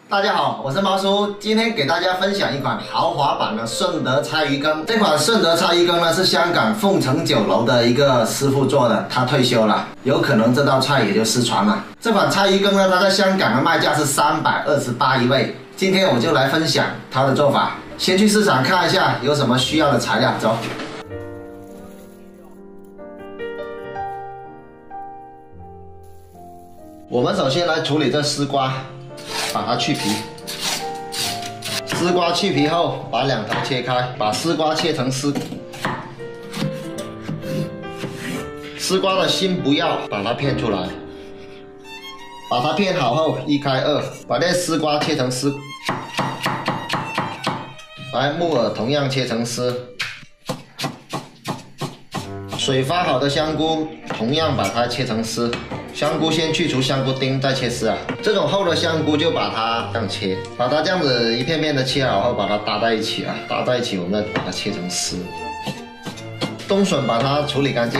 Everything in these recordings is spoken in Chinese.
大家好，我是毛叔，今天给大家分享一款豪华版的顺德菜鱼羹。这款顺德菜鱼羹呢是香港凤城酒楼的一个师傅做的，他退休了，有可能这道菜也就失传了。这款菜鱼羹呢，它在香港的卖价是328一位。今天我就来分享它的做法。先去市场看一下有什么需要的材料，走。我们首先来处理这丝瓜。 把它去皮，丝瓜去皮后，把两头切开，把丝瓜切成丝。丝瓜的心不要，把它片出来。把它片好后，一开二，把这丝瓜切成丝。来，木耳同样切成丝。水发好的香菇，同样把它切成丝。 香菇先去除香菇丁，再切丝啊。这种厚的香菇就把它这样切，把它这样子一片片的切好后，把它搭在一起啊，搭在一起，我们再把它切成丝。冬笋把它处理干净，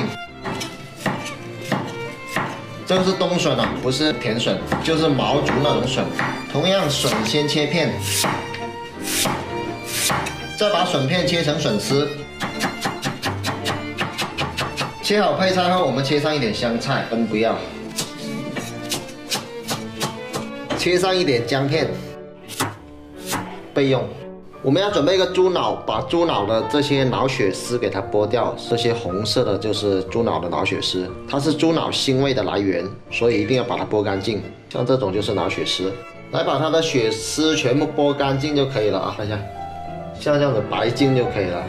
这个是冬笋啊，不是甜笋，就是毛竹那种笋。同样，笋先切片，再把笋片切成笋丝。 切好配菜后，我们切上一点香菜，根不要。切上一点姜片，备用。我们要准备一个猪脑，把猪脑的这些脑血丝给它剥掉，这些红色的就是猪脑的脑血丝，它是猪脑腥味的来源，所以一定要把它剥干净。像这种就是脑血丝，来把它的血丝全部剥干净就可以了啊！看一下，像这样子白净就可以了。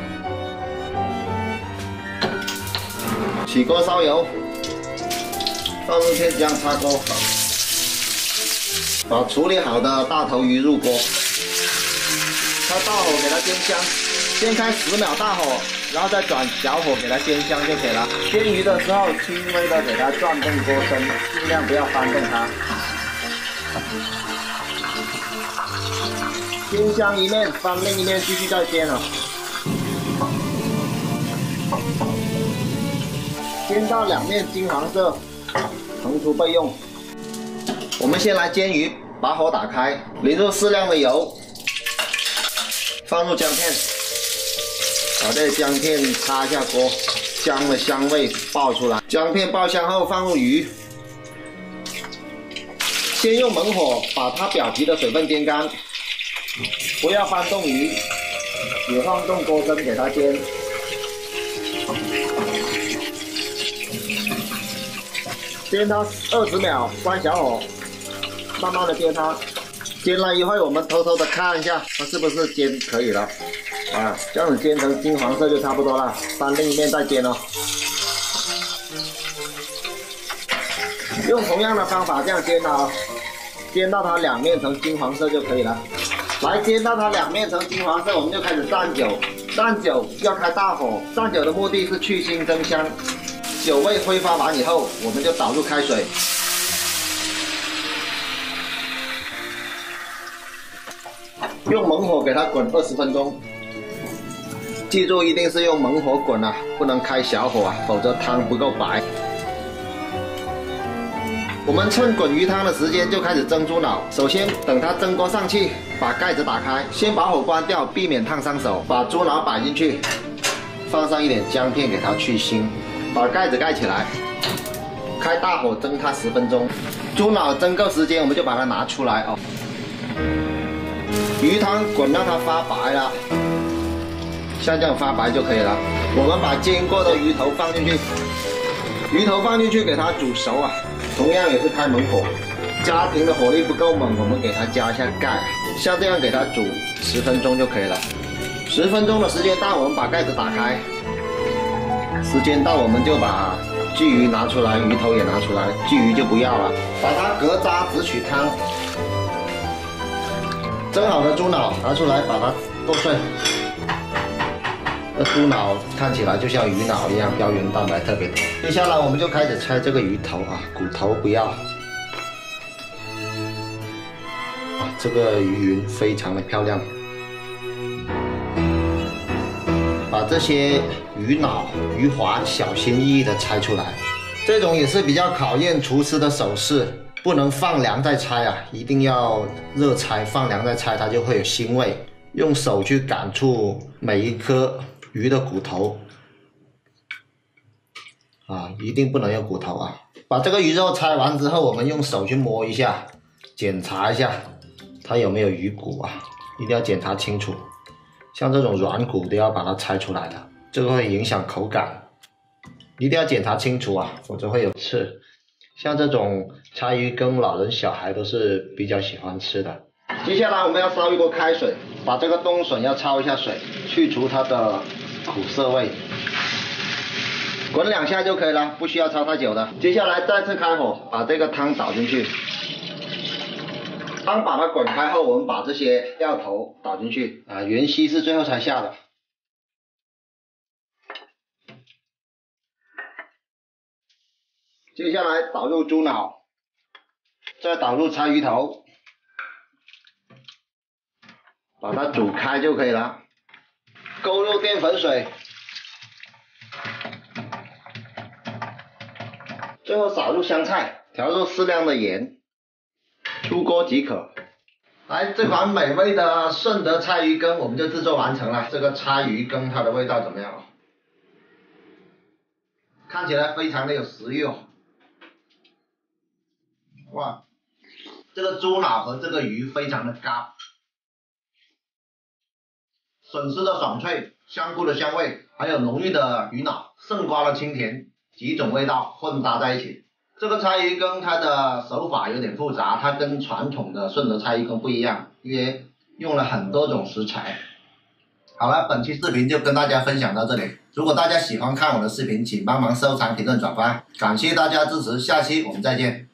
起锅烧油，放入片姜擦锅，把处理好的大头鱼入锅，开大火给它煎香，先开10秒大火，然后再转小火给它煎香就可以了。煎鱼的时候轻微的给它转动锅身，尽量不要翻动它。煎香一面，翻另一面继续再煎哦。 煎到两面金黄色，盛出备用。我们先来煎鱼，把火打开，淋入适量的油，放入姜片，把这姜片擦一下锅，姜的香味爆出来。姜片爆香后，放入鱼，先用猛火把它表皮的水分煎干，不要翻动鱼，只放动锅身给它煎。 煎它20秒，关小火，慢慢的煎它。煎了一会儿，我们偷偷的看一下，它是不是煎可以了。啊，这样子煎成金黄色就差不多了，翻另一面再煎哦。用同样的方法这样煎它哦，煎到它两面呈金黄色就可以了。来，煎到它两面呈金黄色，我们就开始蘸酒。蘸酒要开大火，蘸酒的目的是去腥增香。 酒味挥发完以后，我们就倒入开水，用猛火给它滚20分钟。记住，一定是用猛火滚啊，不能开小火啊，否则汤不够白。我们趁滚鱼汤的时间就开始蒸猪脑。首先等它蒸锅上气，把盖子打开，先把火关掉，避免烫伤手。把猪脑摆进去，放上一点姜片给它去腥。 把盖子盖起来，开大火蒸它10分钟。猪脑蒸够时间，我们就把它拿出来哦。鱼汤滚到它发白了，像这样发白就可以了。我们把煎过的鱼头放进去，鱼头放进去给它煮熟啊。同样也是开猛火，家庭的火力不够猛，我们给它加一下盖，像这样给它煮10分钟就可以了。10分钟的时间到，我们把盖子打开。 时间到，我们就把鲫鱼拿出来，鱼头也拿出来，鲫鱼就不要了，把它隔渣只取汤。蒸好的猪脑拿出来，把它剁碎。这猪脑看起来就像鱼脑一样，胶原蛋白特别多。接下来我们就开始拆这个鱼头啊，骨头不要。这个鱼云非常的漂亮。把这些鱼脑、鱼环小心翼翼的拆出来，这种也是比较考验厨师的手势。不能放凉再拆啊，一定要热拆，放凉再拆它就会有腥味。用手去感触每一颗鱼的骨头啊，一定不能有骨头啊。把这个鱼肉拆完之后，我们用手去摸一下，检查一下它有没有鱼骨啊，一定要检查清楚。像这种软骨都要把它拆出来的，这个会影响口感，一定要检查清楚啊，否则会有刺。像这种柴鱼羹，老人小孩都是比较喜欢吃的。接下来我们要烧一锅开水，把这个冬笋要焯一下水，去除它的苦涩味，滚2下就可以了，不需要焯太久的。接下来再次开火，把这个汤倒进去。当把它滚开后，我们把这些料头倒进去啊，芫茜是最后才下的。接下来倒入猪脑，再倒入柴鱼头，把它煮开就可以了。勾入淀粉水，最后撒入香菜，调入适量的盐，出锅即可。来，这款美味的顺德柴鱼羹我们就制作完成了。这个柴鱼羹它的味道怎么样？看起来非常的有食欲哦。哇，这个猪脑和这个鱼非常的嘎，笋丝的爽脆，香菇的香味，还有浓郁的鱼脑，胜瓜的清甜，几种味道混搭在一起。这个柴鱼羹它的手法有点复杂，它跟传统的顺德柴鱼羹不一样，因为用了很多种食材。好了，本期视频就跟大家分享到这里。如果大家喜欢看我的视频，请帮忙收藏、评论、转发，感谢大家支持，下期我们再见。